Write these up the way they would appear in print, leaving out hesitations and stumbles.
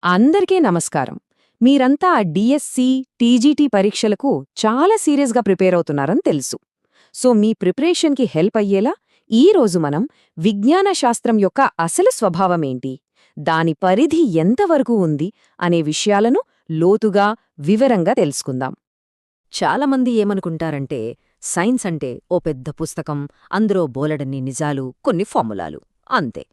అందరికీ నమస్కారం. మీరంతా డిఎస్సి, టీజీటీ పరీక్షలకు చాలా సీరియస్గా ప్రిపేర్ అవుతున్నారని తెలుసు. సో మీ ప్రిపరేషన్కి హెల్ప్ అయ్యేలా ఈరోజు మనం విజ్ఞాన శాస్త్రం యొక్క అసలు స్వభావమేంటి, దాని పరిధి ఎంతవరకు ఉంది అనే విషయాలను లోతుగా, వివరంగా తెలుసుకుందాం. చాలామంది ఏమనుకుంటారంటే సైన్స్ అంటే ఓ పెద్ద పుస్తకం, అందులో బోలెడన్ని నిజాలు, కొన్ని ఫార్ములాలు అంతే.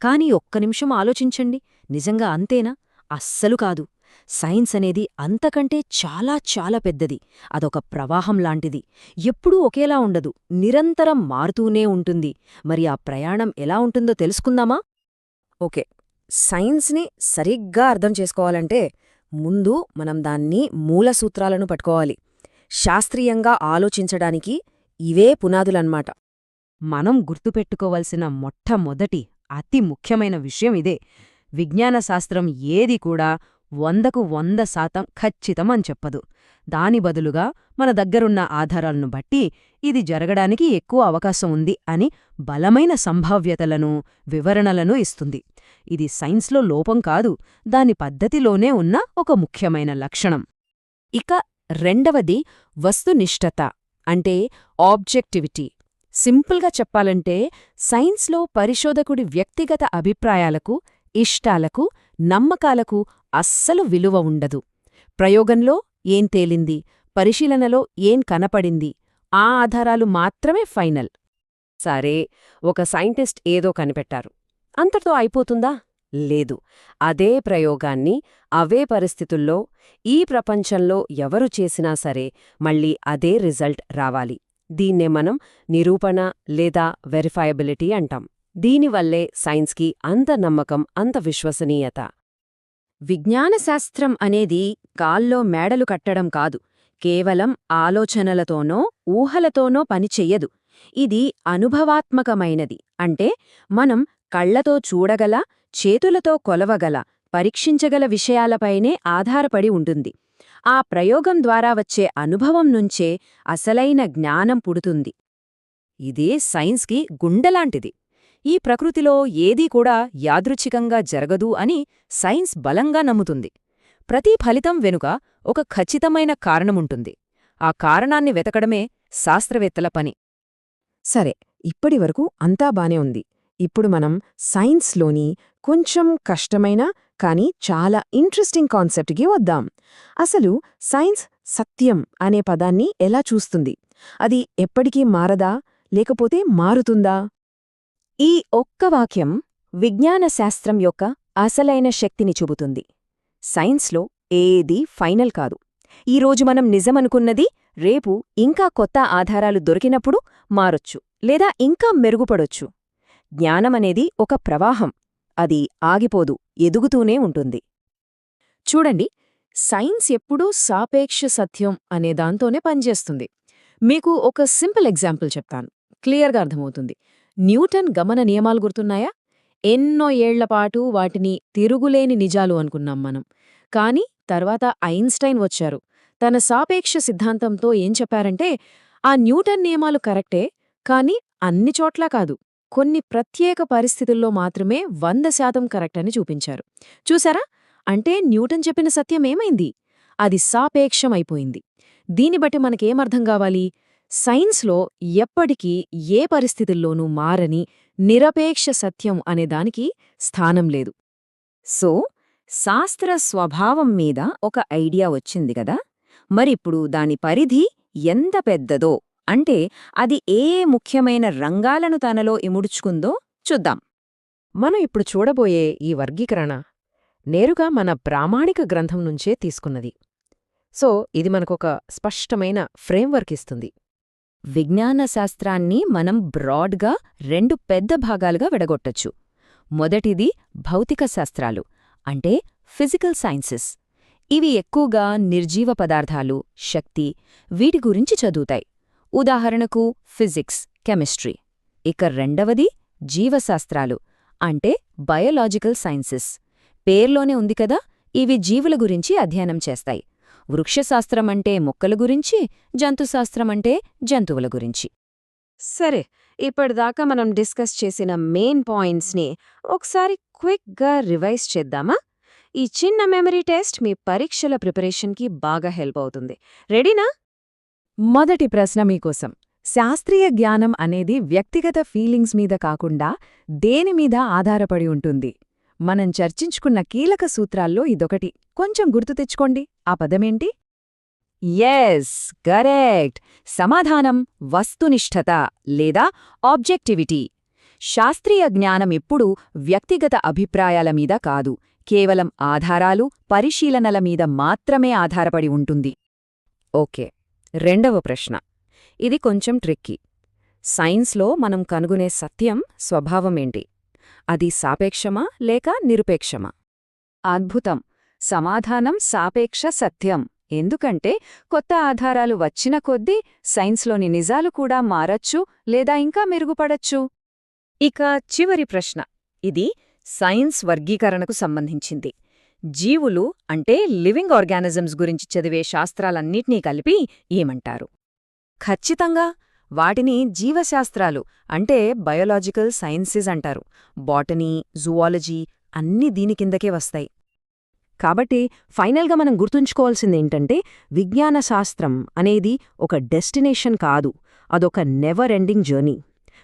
కానీ ఒక్క నిమిషం ఆలోచించండి, నిజంగా అంతేనా? అస్సలు కాదు. సైన్స్ అనేది అంతకంటే చాలా చాలా పెద్దది. అదొక ప్రవాహం లాంటిది. ఎప్పుడూ ఒకేలా ఉండదు, నిరంతరం మారుతూనే ఉంటుంది. మరి ఆ ప్రయాణం ఎలా ఉంటుందో తెలుసుకుందామా? ఓకే, సైన్స్ని సరిగ్గా అర్థం చేసుకోవాలంటే ముందు మనం దాన్ని మూల సూత్రాలను పట్టుకోవాలి. శాస్త్రీయంగా ఆలోచించడానికి ఇవే పునాదులన్మాట. మనం గుర్తుపెట్టుకోవలసిన మొట్టమొదటి అతి ముఖ్యమైన విషయం ఇదే. విజ్ఞాన శాస్త్రం ఏది కూడా 100% ఖచ్చితం అని చెప్పదు. దాని బదులుగా మన దగ్గరున్న ఆధారాలను బట్టి ఇది జరగడానికి ఎక్కువ అవకాశం ఉంది అని బలమైన సంభావ్యతలను, వివరణలను ఇస్తుంది. ఇది సైన్స్లో లోపం కాదు, దాని పద్ధతిలోనే ఉన్న ఒక ముఖ్యమైన లక్షణం. ఇక రెండవది వస్తునిష్టత, అంటే ఆబ్జెక్టివిటీ. సింపుల్గా చెప్పాలంటే సైన్స్లో పరిశోధకుడి వ్యక్తిగత అభిప్రాయాలకు, ఇష్టాలకు, నమ్మకాలకు అస్సలు విలువ ఉండదు. ప్రయోగంలో ఏం తేలింది, పరిశీలనలో ఏం కనపడింది, ఆ ఆధారాలు మాత్రమే ఫైనల్. సరే, ఒక సైంటిస్ట్ ఏదో కనిపెట్టారు, అంతటితో అయిపోతుందా? లేదు. అదే ప్రయోగాన్ని అవే పరిస్థితుల్లో ఈ ప్రపంచంలో ఎవరు చేసినా సరే మళ్ళీ అదే రిజల్ట్ రావాలి. దీన్నే మనం నిరూపణ లేదా వెరిఫయబిలిటీ అంటాం. దీనివల్లే సైన్స్కి అంత నమ్మకం, అంత విశ్వసనీయత. విజ్ఞానశాస్త్రం అనేది కాల్లో మేడలు కట్టడం కాదు, కేవలం ఆలోచనలతోనో ఊహలతోనో పనిచెయ్యదు. ఇది అనుభవాత్మకమైనది. అంటే మనం కళ్లతో చూడగల, చేతులతో కొలవగల, పరీక్షించగల విషయాలపైనే ఆధారపడి ఉంటుంది. ఆ ప్రయోగం ద్వారా వచ్చే అనుభవం నుంచే అసలైన జ్ఞానం పుడుతుంది. ఇదే సైన్స్కి గుండెలాంటిది. ఈ ప్రకృతిలో ఏదీ కూడా యాదృచ్ఛికంగా జరగదు అని సైన్స్ బలంగా నమ్ముతుంది. ప్రతి ఫలితం వెనుక ఒక ఖచ్చితమైన కారణముంటుంది. ఆ కారణాన్ని వెతకడమే శాస్త్రవేత్తల పని. సరే, ఇప్పటివరకు అంతా బానే ఉంది. ఇప్పుడు మనం సైన్స్లోని కొంచెం కష్టమైన కానీ చాలా ఇంట్రెస్టింగ్ కాన్సెప్ట్కి వద్దాం. అసలు సైన్స్ సత్యం అనే పదాన్ని ఎలా చూస్తుంది? అది ఎప్పటికీ మారదా, లేకపోతే మారుతుందా? ఈ ఒక్క వాక్యం విజ్ఞాన శాస్త్రం యొక్క అసలైన శక్తిని చూపుతుంది. సైన్స్లో ఏదీ ఫైనల్ కాదు. ఈరోజు మనం నిజమనుకున్నది రేపు ఇంకా కొత్త ఆధారాలు దొరికినప్పుడు మారొచ్చు, లేదా ఇంకా మెరుగుపడొచ్చు. జ్ఞానమనేది ఒక ప్రవాహం. అది ఆగిపోదు, ఎదుగుతూనే ఉంటుంది. చూడండి, సైన్స్ ఎప్పుడూ సాపేక్ష సత్యం అనే దాంతోనే పనిచేస్తుంది. మీకు ఒక సింపుల్ ఎగ్జాంపుల్ చెప్తాను, క్లియర్గా అర్థమవుతుంది. న్యూటన్ గమన నియమాలు గుర్తున్నాయా? ఎన్నో ఏళ్లపాటు వాటిని తిరుగులేని నిజాలు అనుకున్నాం మనం. కాని తర్వాత ఐన్స్టైన్ వచ్చారు. తన సాపేక్ష సిద్ధాంతంతో ఏం చెప్పారంటే, ఆ న్యూటన్ నియమాలు కరెక్టే, కాని అన్ని చోట్లా కాదు, కొన్ని ప్రత్యేక పరిస్థితుల్లో మాత్రమే 100% కరెక్ట్ అని చూపించారు. చూసారా? అంటే న్యూటన్ చెప్పిన సత్యమేమైంది? అది సాపేక్షమైపోయింది. దీన్ని బట్టి మనకేమర్థం కావాలి? సైన్స్లో ఎప్పటికీ ఏ పరిస్థితుల్లోనూ మారని నిరపేక్ష సత్యం అనేదానికి స్థానం లేదు. సో, శాస్త్ర స్వభావం మీద ఒక ఐడియా వచ్చింది గదా? మరిప్పుడు దాని పరిధి ఎంత పెద్దదో, అంటే అది ఏ ముఖ్యమైన రంగాలను తనలో ఇముడ్చుకుందో చూద్దాం. మనం ఇప్పుడు చూడబోయే ఈ వర్గీకరణ నేరుగా మన ప్రామాణిక గ్రంథం నుంచే తీసుకున్నది. సో, ఇది మనకొక స్పష్టమైన ఫ్రేమ్వర్క్ ఇస్తుంది. విజ్ఞాన శాస్త్రాన్ని మనం బ్రాడ్గా 2 పెద్ద భాగాలుగా విడగొట్టొచ్చు. మొదటిది భౌతిక శాస్త్రాలు, అంటే ఫిజికల్ సైన్సెస్. ఇవి ఎక్కువగా నిర్జీవ పదార్థాలు, శక్తి, వీటి గురించి చదువుతాయి. ఉదాహరణకు ఫిజిక్స్, కెమిస్ట్రీ. ఇక రెండవది జీవశాస్త్రాలు, అంటే బయోలాజికల్ సైన్సెస్. పేర్లోనే ఉంది కదా, ఇవి జీవుల గురించి అధ్యయనం చేస్తాయి. వృక్షశాస్త్రమంటే మొక్కల గురించి, జంతుశాస్త్రమంటే జంతువుల గురించి. సరే, ఇప్పటిదాకా మనం డిస్కస్ చేసిన మెయిన్ పాయింట్స్ని ఒకసారి క్విక్గా రివైజ్ చేద్దామా? ఈ చిన్న మెమరీ టెస్ట్ మీ పరీక్షల ప్రిపరేషన్కి బాగా హెల్ప్ అవుతుంది. రెడీనా? మొదటి ప్రశ్న మీకోసం. శాస్త్రీయ జ్ఞానం అనేది వ్యక్తిగత ఫీలింగ్స్ మీద కాకుండా దేనిమీద ఆధారపడి ఉంటుంది? మనం చర్చించుకున్న కీలక సూత్రాల్లో ఇదొకటి. కొంచెం గుర్తు తెచ్చుకోండి. ఆ పదమేంటి? Yes, correct. సమాధానం వస్తునిష్ఠత లేదా ఆబ్జెక్టివిటీ. శాస్త్రీయ జ్ఞానం ఎప్పుడూ వ్యక్తిగత అభిప్రాయాల మీద కాదు, కేవలం ఆధారాలు, పరిశీలనల మీద మాత్రమే ఆధారపడి ఉంటుంది. ఓకే, రెండవ ప్రశ్న. ఇది కొంచెం ట్రిక్కీ. సైన్స్లో మనం కనుగొనే సత్యం స్వభావమేంటి? అది సాపేక్షమా లేక నిరుపేక్షమా? అద్భుతం. సమాధానం సాపేక్ష సత్యం. ఎందుకంటే కొత్త ఆధారాలు వచ్చిన కొద్దీ సైన్స్లోని నిజాలు కూడా మారచ్చు లేదా ఇంకా మెరుగుపడచ్చు. ఇక చివరి ప్రశ్న. ఇది సైన్స్ వర్గీకరణకు సంబంధించింది. జీవులు అంటే లివింగ్ ఆర్గానిజమ్స్ గురించి చదివే శాస్త్రాలన్నిటినీ కలిపి ఏమంటారు? ఖచ్చితంగా వాటిని జీవశాస్త్రాలు అంటే బయోలాజికల్ సైన్సెస్ అంటారు. బాటనీ, జువాలజీ అన్నీ దీని కిందకే వస్తాయి. కాబట్టి ఫైనల్గా మనం గుర్తుంచుకోవాల్సిందేంటంటే విజ్ఞాన శాస్త్రం అనేది ఒక డెస్టినేషన్ కాదు, అదొక నెవర్ ఎండింగ్ జర్నీ.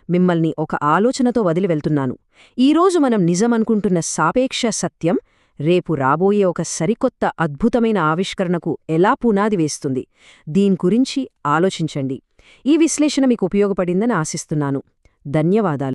మిమ్మల్ని ఒక ఆలోచనతో వదిలి వెళ్తున్నాను. ఈరోజు మనం నిజమనుకుంటున్న సాపేక్ష సత్యం రేపు రాబోయే ఒక సరికొత్త అద్భుతమైన ఆవిష్కరణకు ఎలా పునాది వేస్తుంది? దీని గురించి ఆలోచించండి. ఈ విశ్లేషణ మీకు ఉపయోగపడిందని ఆశిస్తున్నాను. ధన్యవాదాలు.